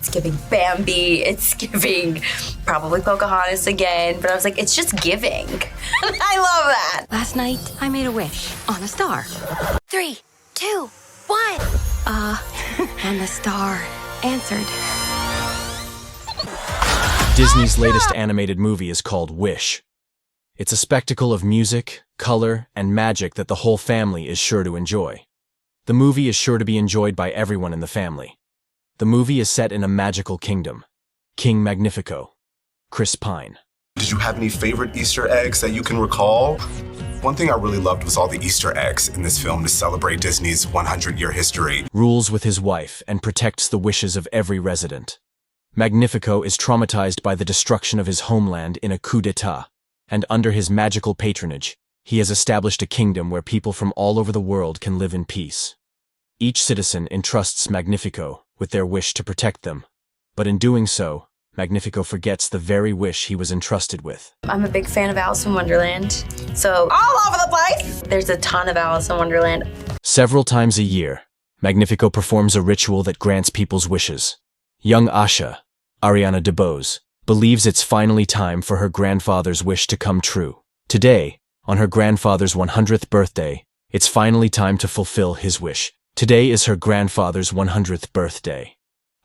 It's giving Bambi, it's giving probably Pocahontas again, but I was like, it's just giving. I love that. Last night, I made a wish on a star. 3, 2, 1. And the star answered. Disney's latest animated movie is called Wish. It's a spectacle of music, color, and magic that the whole family is sure to enjoy. The movie is sure to be enjoyed by everyone in the family. The movie is set in a magical kingdom, King Magnifico. Chris Pine. Did you have any favorite Easter eggs that you can recall? One thing I really loved was all the Easter eggs in this film to celebrate Disney's 100-year history. Rules with his wife and protects the wishes of every resident. Magnifico is traumatized by the destruction of his homeland in a coup d'etat, and under his magical patronage, he has established a kingdom where people from all over the world can live in peace. Each citizen entrusts Magnifico with their wish to protect them, but in doing so, Magnifico forgets the very wish he was entrusted with. I'm a big fan of Alice in Wonderland, so all over the place. There's a ton of Alice in Wonderland. Several times a year, Magnifico performs a ritual that grants people's wishes. Young Asha, Ariana DeBose, believes it's finally time for her grandfather's wish to come true. Today, on her grandfather's 100th birthday, it's finally time to fulfill his wish. Today is her grandfather's 100th birthday.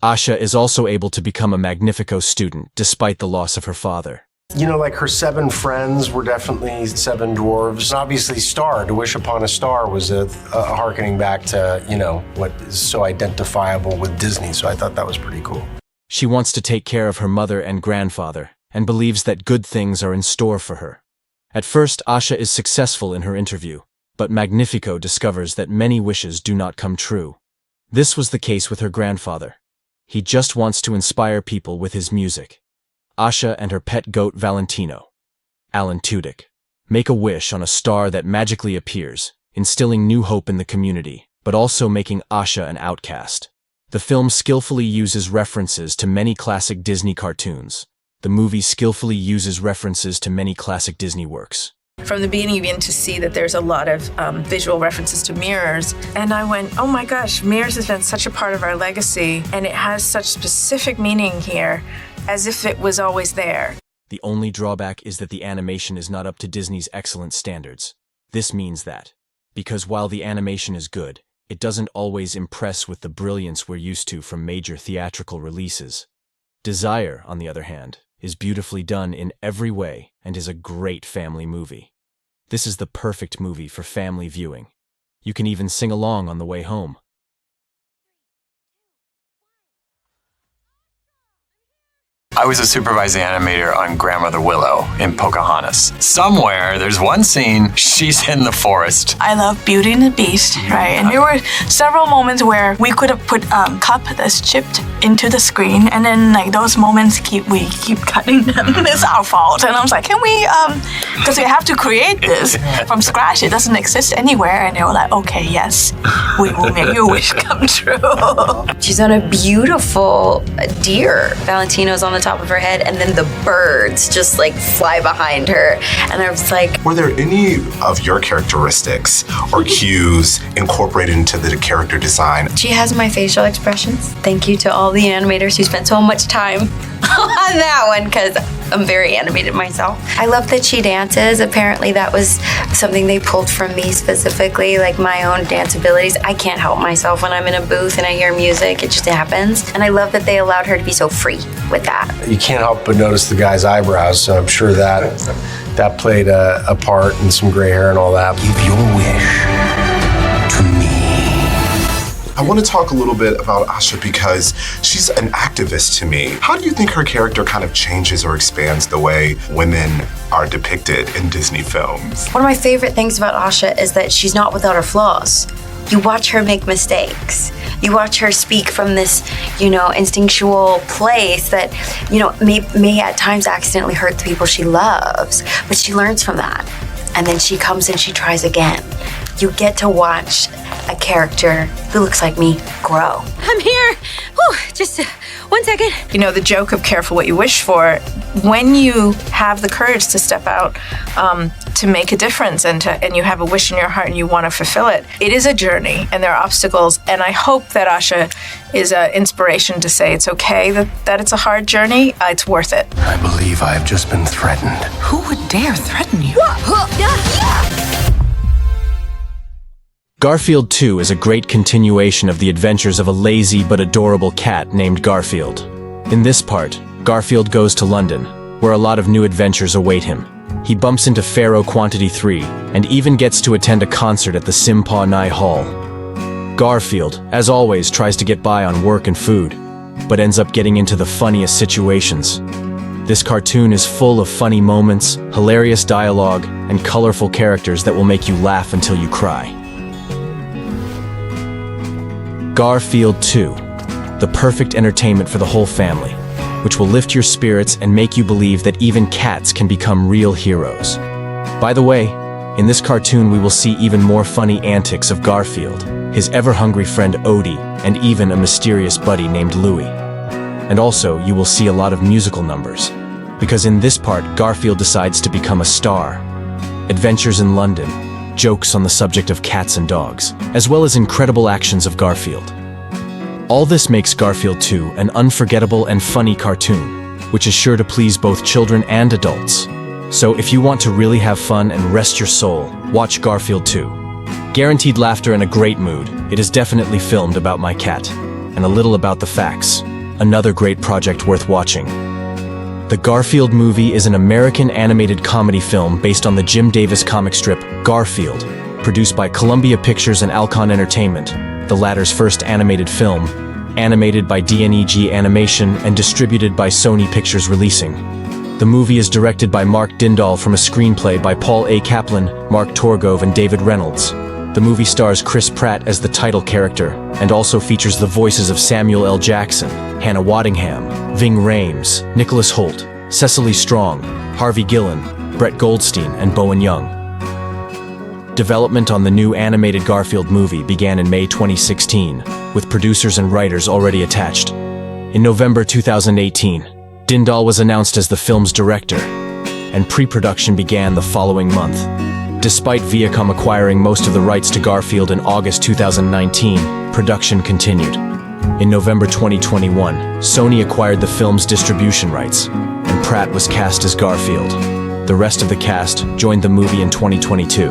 Asha is also able to become a Magnifico student despite the loss of her father. You know, like her 7 friends were definitely 7 dwarves. Obviously, Star, to wish upon a star, was a harkening back to, you know, what is so identifiable with Disney, so I thought that was pretty cool. She wants to take care of her mother and grandfather and believes that good things are in store for her. At first, Asha is successful in her interview, but Magnifico discovers that many wishes do not come true. This was the case with her grandfather. He just wants to inspire people with his music. Asha and her pet goat Valentino, Alan Tudyk, make a wish on a star that magically appears, instilling new hope in the community, but also making Asha an outcast. The film skillfully uses references to many classic Disney cartoons. The movie skillfully uses references to many classic Disney works. From the beginning, you begin to see that there's a lot of visual references to mirrors. And I went, oh my gosh, mirrors has been such a part of our legacy, and it has such specific meaning here, as if it was always there. The only drawback is that the animation is not up to Disney's excellent standards. This means that, because while the animation is good, it doesn't always impress with the brilliance we're used to from major theatrical releases. Desire, on the other hand, is beautifully done in every way and is a great family movie. This is the perfect movie for family viewing. You can even sing along on the way home. I was a supervising animator on Grandmother Willow in Pocahontas. Somewhere, there's one scene, she's in the forest. I love Beauty and the Beast, right? And there were several moments where we could have put cup that's chipped into the screen, and then like those moments we keep cutting them. It's our fault. And I was like, can we, because we have to create this from scratch. It doesn't exist anywhere. And they were like, okay, yes, we will make your wish come true. She's on a beautiful deer. Valentino's on the top of her head, and then the birds just like fly behind her. And I was like, were there any of your characteristics or cues incorporated into the character design? she has my facial expressions. Thank you to all the animators who spent so much time on that one, because I'm very animated myself. I love that she dances. Apparently that was something they pulled from me specifically, like my own dance abilities. I can't help myself when I'm in a booth and I hear music. It just happens. And I love that they allowed her to be so free with that. You can't help but notice the guy's eyebrows, so I'm sure that played a part, and some gray hair and all that. Give your wish to me. I want to talk a little bit about Asha because she's an activist to me. How do you think her character kind of changes or expands the way women are depicted in Disney films? One of my favorite things about Asha is that she's not without her flaws. You watch her make mistakes. You watch her speak from this, instinctual place that, may at times accidentally hurt the people she loves, but she learns from that. And then she comes and she tries again. You get to watch a character who looks like me grow. I'm here. Whew, just 1 second. second. You know, the joke of careful what you wish for, when you have the courage to step out to make a difference and you have a wish in your heart and you want to fulfill it, it is a journey and there are obstacles. And I hope that Asha is an inspiration to say it's okay that it's a hard journey. It's worth it. I believe I have just been threatened. Who would dare threaten you? Garfield 2 is a great continuation of the adventures of a lazy but adorable cat named Garfield. In this part, Garfield goes to London, where a lot of new adventures await him. He bumps into Pharaoh Quantity 3, and even gets to attend a concert at the Simpaw Nai Hall. Garfield, as always, tries to get by on work and food, but ends up getting into the funniest situations. This cartoon is full of funny moments, hilarious dialogue, and colorful characters that will make you laugh until you cry. Garfield 2, the perfect entertainment for the whole family, which will lift your spirits and make you believe that even cats can become real heroes. By the way, in this cartoon we will see even more funny antics of Garfield, his ever-hungry friend Odie, and even a mysterious buddy named Louie. And also, you will see a lot of musical numbers, because in this part Garfield decides to become a star. Adventures in London, jokes on the subject of cats and dogs, as well as incredible actions of Garfield. All this makes Garfield 2 an unforgettable and funny cartoon, which is sure to please both children and adults. So if you want to really have fun and rest your soul, watch Garfield 2. Guaranteed laughter and a great mood. It is definitely filmed about my cat, and a little about the facts. Another great project worth watching. The Garfield movie is an American animated comedy film based on the Jim Davis comic strip Garfield, produced by Columbia Pictures and Alcon Entertainment, the latter's first animated film, animated by DNEG Animation and distributed by Sony Pictures Releasing. The movie is directed by Mark Dindal from a screenplay by Paul A. Kaplan, Mark Torgove, and David Reynolds. The movie stars Chris Pratt as the title character, and also features the voices of Samuel L. Jackson, Hannah Waddingham, Ving Rhames, Nicholas Hoult, Cecily Strong, Harvey Gillen, Brett Goldstein, and Bowen Young. Development on the new animated Garfield movie began in May 2016, with producers and writers already attached. In November 2018, Dindal was announced as the film's director, and pre-production began the following month. Despite Viacom acquiring most of the rights to Garfield in August 2019, production continued. In November 2021, Sony acquired the film's distribution rights, and Pratt was cast as Garfield. The rest of the cast joined the movie in 2022.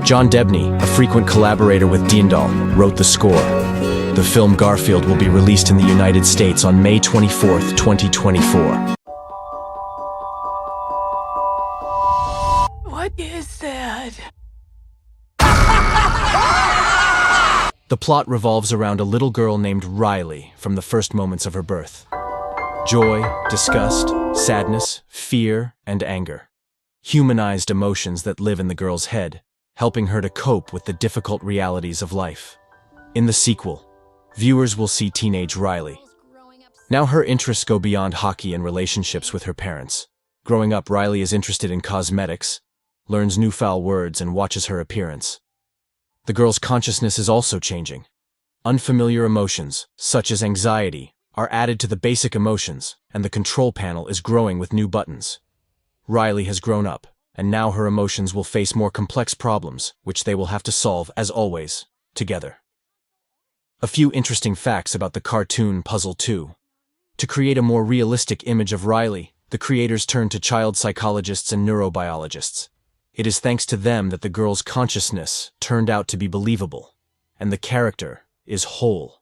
John Debney, a frequent collaborator with Dindal, wrote the score. The film Garfield will be released in the United States on May 24, 2024. What is that? The plot revolves around a little girl named Riley from the first moments of her birth. Joy, disgust, sadness, fear, and anger. Humanized emotions that live in the girl's head, helping her to cope with the difficult realities of life. In the sequel, viewers will see teenage Riley. Now her interests go beyond hockey and relationships with her parents. Growing up, Riley is interested in cosmetics, learns new foul words, and watches her appearance. The girl's consciousness is also changing. Unfamiliar emotions, such as anxiety, are added to the basic emotions, and the control panel is growing with new buttons. Riley has grown up, and now her emotions will face more complex problems, which they will have to solve, as always, together. A few interesting facts about the cartoon Puzzle 2. To create a more realistic image of Riley, the creators turned to child psychologists and neurobiologists. It is thanks to them that the girl's consciousness turned out to be believable, and the character is whole.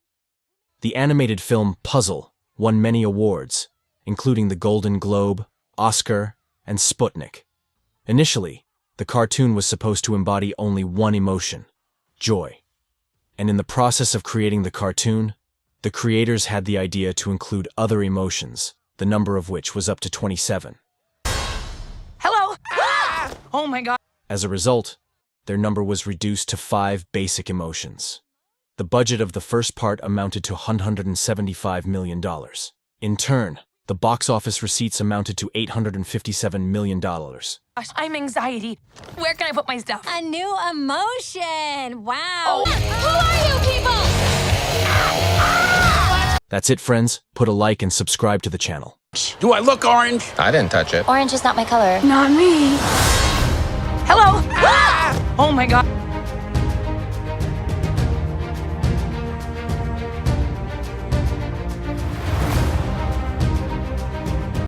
The animated film Puzzle won many awards, including the Golden Globe, Oscar, and Sputnik. Initially, the cartoon was supposed to embody only one emotion, joy. And in the process of creating the cartoon, the creators had the idea to include other emotions, the number of which was up to 27. Hello! Ah! Oh my god. As a result, their number was reduced to 5 basic emotions. The budget of the first part amounted to $175 million. In turn, the box office receipts amounted to $857 million. Gosh, I'm anxiety. Where can I put my stuff? A new emotion. Wow. Who are you people? That's it, friends. Put a like and subscribe to the channel. Do I look orange? I didn't touch it. Orange is not my color. Not me. Hello. Oh my God.